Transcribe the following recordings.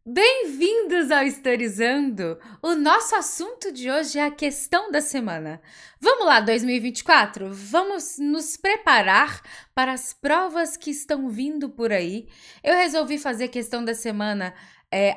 Bem-vindos ao Historizando! O nosso assunto de hoje é a questão da semana. Vamos lá, 2024? Vamos nos preparar para as provas que estão vindo por aí. Eu resolvi fazer questão da semana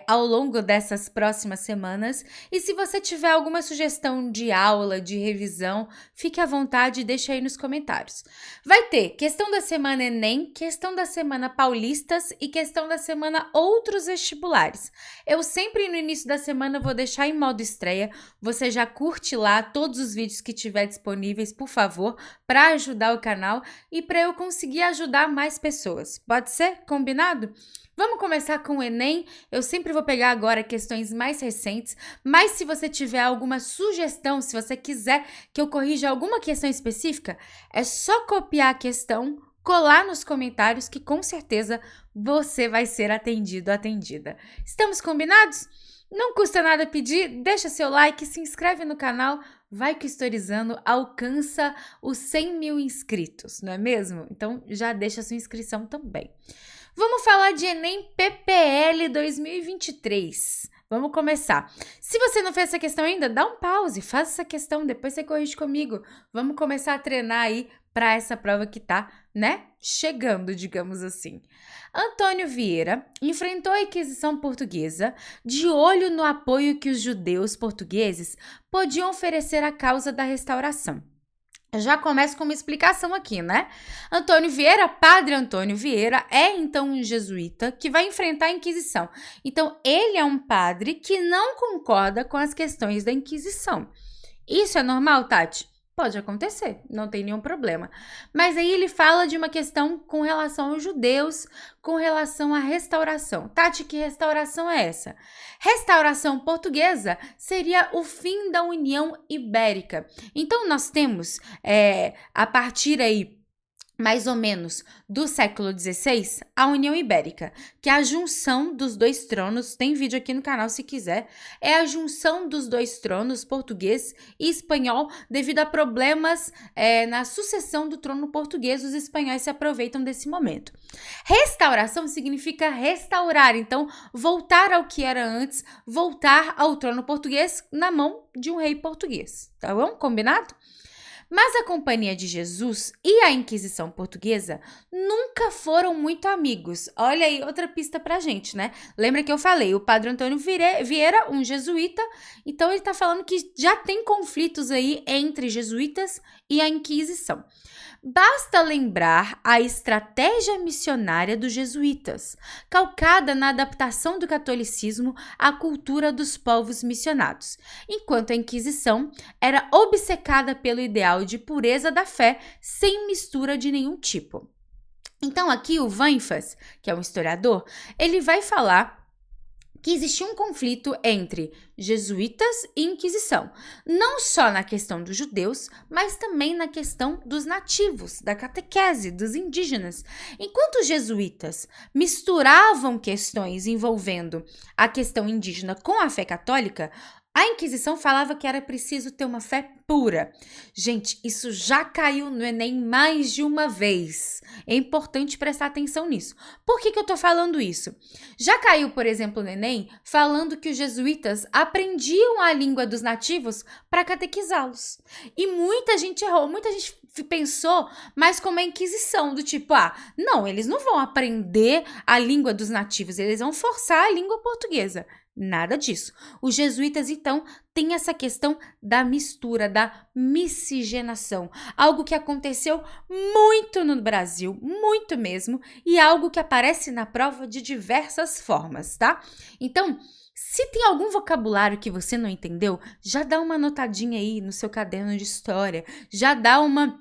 ao longo dessas próximas semanas. E se você tiver alguma sugestão de aula, de revisão, fique à vontade e deixe aí nos comentários. Vai ter questão da semana Enem, questão da semana Paulistas e questão da semana outros vestibulares. Eu sempre no início da semana vou deixar em modo estreia. Você já curte lá todos os vídeos que tiver disponíveis, por favor, para ajudar o canal e para eu conseguir ajudar mais pessoas. Pode ser? Combinado? Vamos começar com o Enem. Eu sempre vou pegar agora questões mais recentes, mas se você tiver alguma sugestão, se você quiser que eu corrija alguma questão específica, é só copiar a questão, colar nos comentários que com certeza você vai ser atendido, atendida. Estamos combinados? Não custa nada pedir, deixa seu like, se inscreve no canal, vai que o Historizando alcança os 100 mil inscritos, não é mesmo? Então já deixa sua inscrição também. Vamos falar de Enem PPL 2023. Vamos começar. Se você não fez essa questão ainda, dá um pause, faça essa questão, depois você corrige comigo. Vamos começar a treinar aí para essa prova que tá, chegando, digamos assim. Antônio Vieira enfrentou a Inquisição Portuguesa de olho no apoio que os judeus portugueses podiam oferecer à causa da restauração. Eu já começo com uma explicação aqui, Antônio Vieira, padre Antônio Vieira, é então um jesuíta que vai enfrentar a Inquisição. Então, ele é um padre que não concorda com as questões da Inquisição. Isso é normal, Tati? Pode acontecer, não tem nenhum problema. Mas aí ele fala de uma questão com relação aos judeus, com relação à restauração. Tati, que restauração é essa? Restauração portuguesa seria o fim da União Ibérica. Então, nós temos, a partir aí, mais ou menos do século XVI, a União Ibérica, que é a junção dos dois tronos, tem vídeo aqui no canal se quiser, é a junção dos dois tronos, português e espanhol, devido a problemas na sucessão do trono português, os espanhóis se aproveitam desse momento. Restauração significa restaurar, então voltar ao que era antes, voltar ao trono português na mão de um rei português, tá bom? Combinado? Mas a Companhia de Jesus e a Inquisição Portuguesa nunca foram muito amigos. Olha aí outra pista pra gente, Lembra que eu falei, o padre Antônio Vieira, um jesuíta, então ele tá falando que já tem conflitos aí entre jesuítas e a Inquisição. Basta lembrar a estratégia missionária dos jesuítas, calcada na adaptação do catolicismo à cultura dos povos missionados, enquanto a Inquisição era obcecada pelo ideal de pureza da fé sem mistura de nenhum tipo. Então aqui o Weinfels, que é um historiador, ele vai falar que existia um conflito entre jesuítas e Inquisição, não só na questão dos judeus, mas também na questão dos nativos, da catequese, dos indígenas. Enquanto os jesuítas misturavam questões envolvendo a questão indígena com a fé católica, a Inquisição falava que era preciso ter uma fé pura. Gente, isso já caiu no Enem mais de uma vez. É importante prestar atenção nisso. Por que eu tô falando isso? Já caiu, por exemplo, no Enem, falando que os jesuítas aprendiam a língua dos nativos para catequizá-los. E muita gente errou, muita gente pensou, mas como a Inquisição, do tipo, não, eles não vão aprender a língua dos nativos, eles vão forçar a língua portuguesa. Nada disso. Os jesuítas, então, têm essa questão da mistura, da miscigenação. Algo que aconteceu muito no Brasil, muito mesmo, e algo que aparece na prova de diversas formas, tá? Então, se tem algum vocabulário que você não entendeu, já dá uma anotadinha aí no seu caderno de história, já dá uma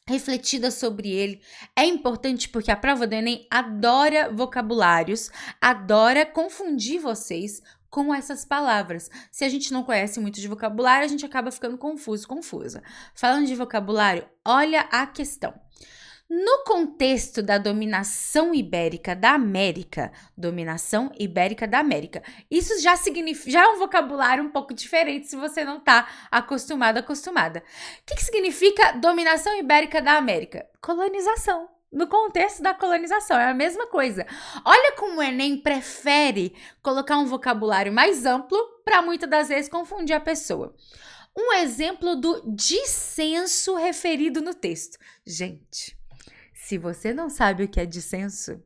refletida sobre ele. É importante porque a prova do Enem adora vocabulários, adora confundir vocês com essas palavras. Se a gente não conhece muito de vocabulário, a gente acaba ficando confusa. Falando de vocabulário, olha a questão. No contexto da dominação ibérica da América, isso já significa, já é um vocabulário um pouco diferente se você não está acostumada. O que significa dominação ibérica da América? Colonização. no contexto da colonização, é a mesma coisa. Olha como o Enem prefere colocar um vocabulário mais amplo para muitas das vezes confundir a pessoa. Um exemplo do dissenso referido no texto. Gente, se você não sabe o que é dissenso, o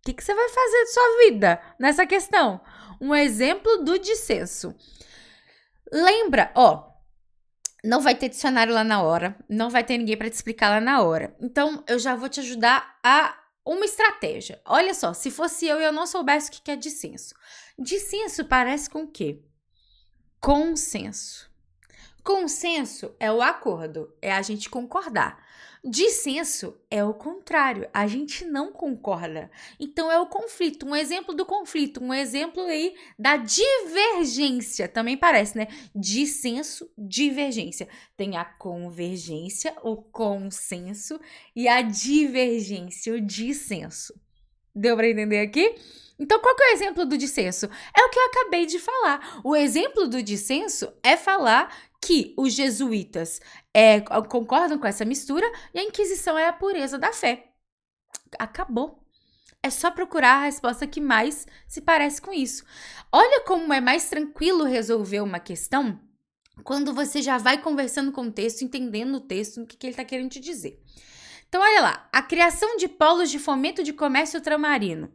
que você vai fazer de sua vida nessa questão? Um exemplo do dissenso. Lembra, não vai ter dicionário lá na hora, não vai ter ninguém para te explicar lá na hora. Então, eu já vou te ajudar a uma estratégia. Olha só, se fosse eu e eu não soubesse o que é dissenso. Dissenso parece com o quê? Consenso. Consenso é o acordo, é a gente concordar. Dissenso é o contrário, a gente não concorda. Então é o conflito, um exemplo do conflito, um exemplo aí da divergência, também parece, né? Dissenso, divergência. Tem a convergência, o consenso e a divergência, o dissenso. Deu para entender aqui? Então, qual que é o exemplo do dissenso? É o que eu acabei de falar. O exemplo do dissenso é falar que os jesuítas concordam com essa mistura e a Inquisição é a pureza da fé. Acabou. É só procurar a resposta que mais se parece com isso. Olha como é mais tranquilo resolver uma questão quando você já vai conversando com o texto, entendendo o texto, o que ele está querendo te dizer. Então, olha lá. A criação de polos de fomento de comércio ultramarino.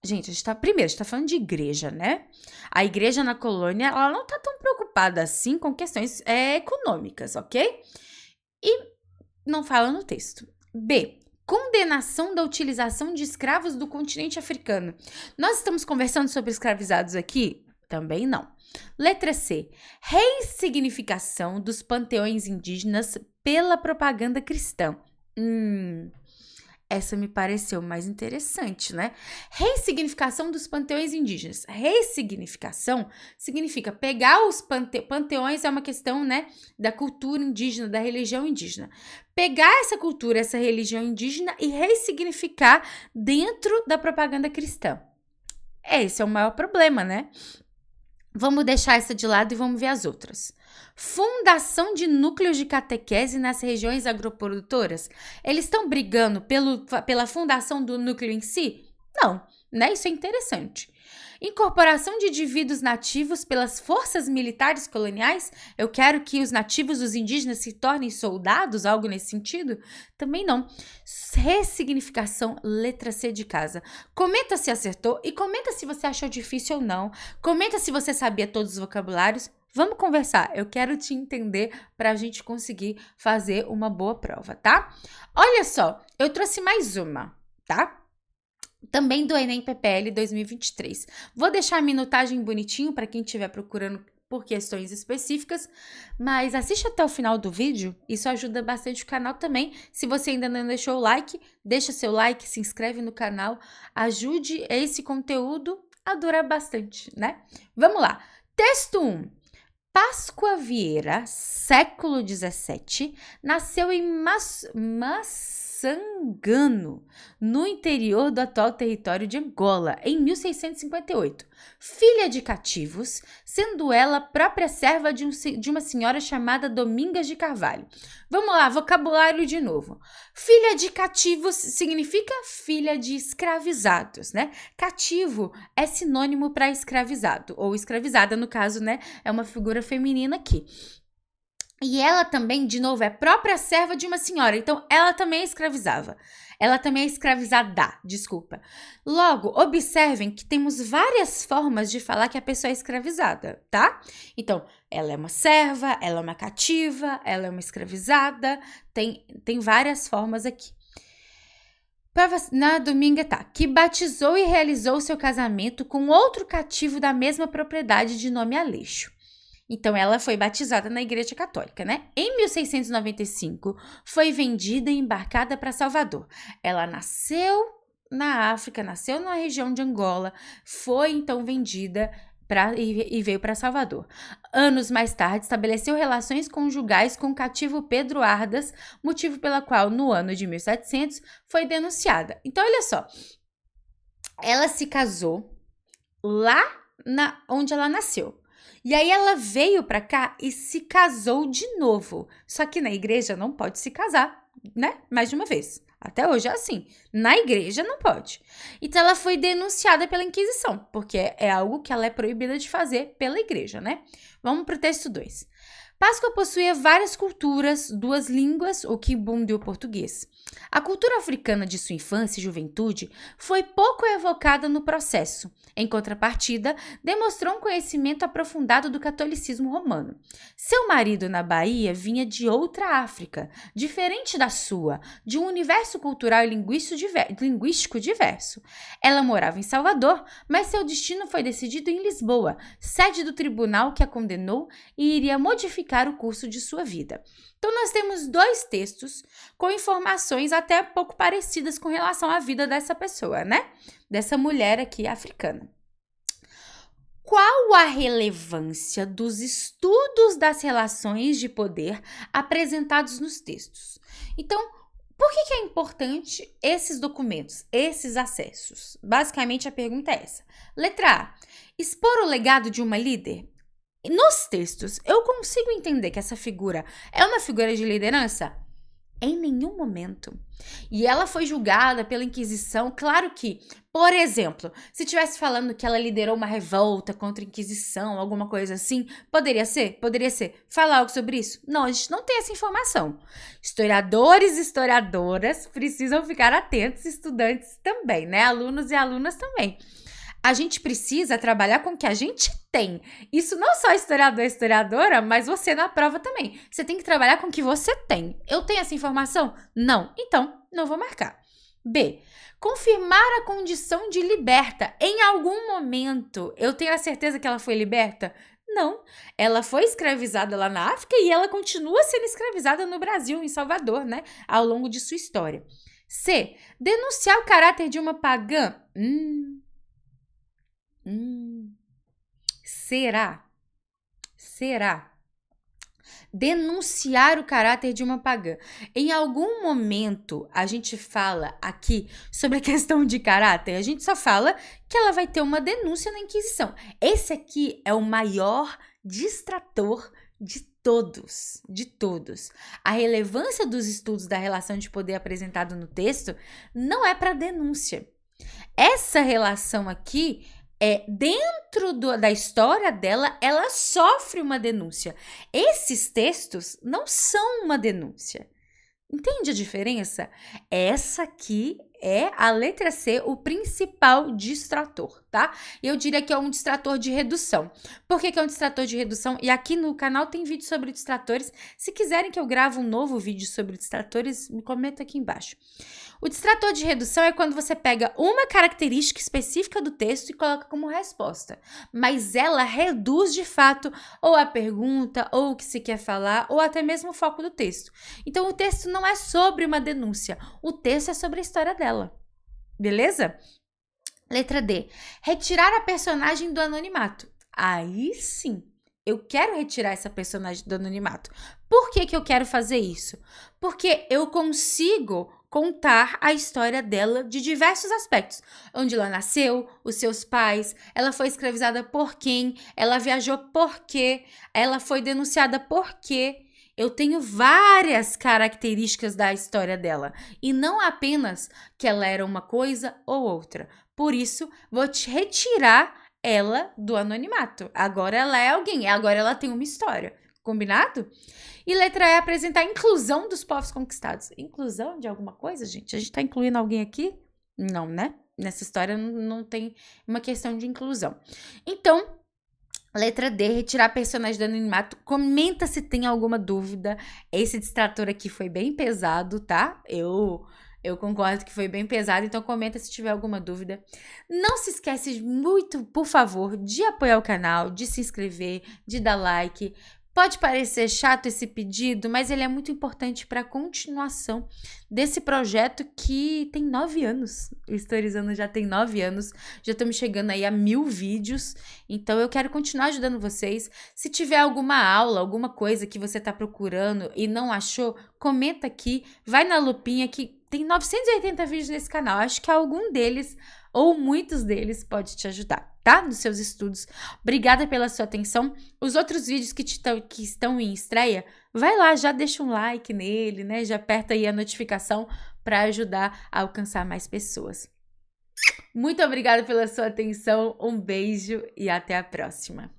Gente, a gente tá falando de igreja, né? A igreja na colônia, ela não tá tão preocupada assim com questões econômicas, ok? E não fala no texto. B. Condenação da utilização de escravos do continente africano. Nós estamos conversando sobre escravizados aqui? Também não. Letra C. Ressignificação dos panteões indígenas pela propaganda cristã. Essa me pareceu mais interessante, né? Ressignificação dos panteões indígenas. Ressignificação significa pegar os panteões, é uma questão, né, da cultura indígena, da religião indígena. Pegar essa cultura, essa religião indígena e ressignificar dentro da propaganda cristã. Esse é o maior problema, né? Vamos deixar essa de lado e vamos ver as outras. Fundação de núcleos de catequese nas regiões agroprodutoras. Eles estão brigando pela fundação do núcleo em si? Não, né? Isso é interessante. Incorporação de indivíduos nativos pelas forças militares coloniais. Eu quero que os nativos, os indígenas, se tornem soldados, algo nesse sentido? Também não. Ressignificação, letra C de casa. Comenta se acertou e comenta se você achou difícil ou não. Comenta se você sabia todos os vocabulários. Vamos conversar, eu quero te entender para a gente conseguir fazer uma boa prova, tá? Olha só, eu trouxe mais uma, tá? Também do Enem PPL 2023. Vou deixar a minutagem bonitinho para quem estiver procurando por questões específicas, mas assiste até o final do vídeo, isso ajuda bastante o canal também. Se você ainda não deixou o like, deixa seu like, se inscreve no canal, ajude esse conteúdo a durar bastante, né? Vamos lá, texto 1. Páscoa Vieira, século XVII, nasceu em Massangano, no interior do atual território de Angola, em 1658. Filha de cativos, sendo ela própria serva de uma senhora chamada Domingas de Carvalho. Vamos lá, vocabulário de novo. Filha de cativos significa filha de escravizados, né? Cativo é sinônimo para escravizado, ou escravizada, no caso, né? É uma figura feminina aqui. E ela também, de novo, é própria serva de uma senhora. Então, ela também é escravizava. Ela também é escravizada, desculpa. Logo, observem que temos várias formas de falar que a pessoa é escravizada, tá? Então, ela é uma serva, ela é uma cativa, ela é uma escravizada. Tem várias formas aqui. Na Dominga tá, que batizou e realizou seu casamento com outro cativo da mesma propriedade de nome Aleixo. Então, ela foi batizada na Igreja Católica, né? Em 1695, foi vendida e embarcada para Salvador. Ela nasceu na África, nasceu na região de Angola, foi então vendida e veio para Salvador. Anos mais tarde, estabeleceu relações conjugais com o cativo Pedro Ardas, motivo pela qual, no ano de 1700, foi denunciada. Então, olha só, ela se casou lá onde ela nasceu. E aí ela veio para cá e se casou de novo. Só que na igreja não pode se casar, né? Mais de uma vez. Até hoje é assim. Na igreja não pode. Então ela foi denunciada pela Inquisição, porque é algo que ela é proibida de fazer pela igreja, né? Vamos para o texto 2. Páscoa possuía várias culturas, duas línguas, o quimbundu e o português. A cultura africana de sua infância e juventude foi pouco evocada no processo. Em contrapartida, demonstrou um conhecimento aprofundado do catolicismo romano. Seu marido na Bahia vinha de outra África, diferente da sua, de um universo cultural e linguístico diverso. Ela morava em Salvador, mas seu destino foi decidido em Lisboa, sede do tribunal que a condenou e iria modificar o curso de sua vida. Então, nós temos dois textos com informações até pouco parecidas com relação à vida dessa pessoa, né? Dessa mulher aqui africana. Qual a relevância dos estudos das relações de poder apresentados nos textos? Então, por que é importante esses documentos, esses acessos? Basicamente, a pergunta é essa. Letra A. Expor o legado de uma líder? Nos textos, eu consigo entender que essa figura é uma figura de liderança? Em nenhum momento. E ela foi julgada pela Inquisição, claro que, por exemplo, se estivesse falando que ela liderou uma revolta contra a Inquisição, alguma coisa assim, poderia ser? Fala algo sobre isso? Não, a gente não tem essa informação. Historiadores e historiadoras precisam ficar atentos, estudantes também, né? Alunos e alunas também. A gente precisa trabalhar com o que a gente tem. Isso não só historiador e historiadora, mas você na prova também. Você tem que trabalhar com o que você tem. Eu tenho essa informação? Não. Então, não vou marcar. B. Confirmar a condição de liberta. Em algum momento, eu tenho a certeza que ela foi liberta? Não. Ela foi escravizada lá na África e ela continua sendo escravizada no Brasil, em Salvador, né? Ao longo de sua história. C. Denunciar o caráter de uma pagã. Será? Denunciar o caráter de uma pagã. Em algum momento, a gente fala aqui sobre a questão de caráter, a gente só fala que ela vai ter uma denúncia na Inquisição. Esse aqui é o maior distrator de todos. A relevância dos estudos da relação de poder apresentado no texto não é para denúncia. Essa relação aqui dentro da história dela, ela sofre uma denúncia. Esses textos não são uma denúncia. Entende a diferença? Essa aqui é a letra C, o principal distrator, tá? Eu diria que é um distrator de redução. Por que é um distrator de redução? E aqui no canal tem vídeo sobre distratores. Se quiserem que eu grave um novo vídeo sobre distratores, me comenta aqui embaixo. O distrator de redução é quando você pega uma característica específica do texto e coloca como resposta, mas ela reduz de fato ou a pergunta, ou o que se quer falar, ou até mesmo o foco do texto. Então, o texto não é sobre uma denúncia, o texto é sobre a história dela, beleza? Letra D. Retirar a personagem do anonimato. Aí sim, eu quero retirar essa personagem do anonimato. Por que eu quero fazer isso? Porque eu consigo contar a história dela de diversos aspectos. Onde ela nasceu, os seus pais, ela foi escravizada por quem, ela viajou por quê, ela foi denunciada por quê. Eu tenho várias características da história dela. E não apenas que ela era uma coisa ou outra. Por isso, vou te retirar ela do anonimato. Agora ela é alguém, agora ela tem uma história. Combinado? E letra E, apresentar a inclusão dos povos conquistados. Inclusão de alguma coisa, gente? A gente tá incluindo alguém aqui? Não, né? Nessa história não tem uma questão de inclusão. Então, letra D, retirar personagem do anonimato. Comenta se tem alguma dúvida. Esse distrator aqui foi bem pesado, tá? Eu concordo que foi bem pesado, então comenta se tiver alguma dúvida. Não se esquece muito, por favor, de apoiar o canal, de se inscrever, de dar like. Pode parecer chato esse pedido, mas ele é muito importante para a continuação desse projeto que tem 9 anos. O Historizando já tem 9 anos, já estamos chegando aí a 1000 vídeos, então eu quero continuar ajudando vocês. Se tiver alguma aula, alguma coisa que você está procurando e não achou, comenta aqui, vai na lupinha que tem 980 vídeos nesse canal. Acho que algum deles ou muitos deles pode te ajudar, tá? Nos seus estudos. Obrigada pela sua atenção. Os outros vídeos que estão em estreia, vai lá, já deixa um like nele, né? Já aperta aí a notificação para ajudar a alcançar mais pessoas. Muito obrigada pela sua atenção, um beijo e até a próxima!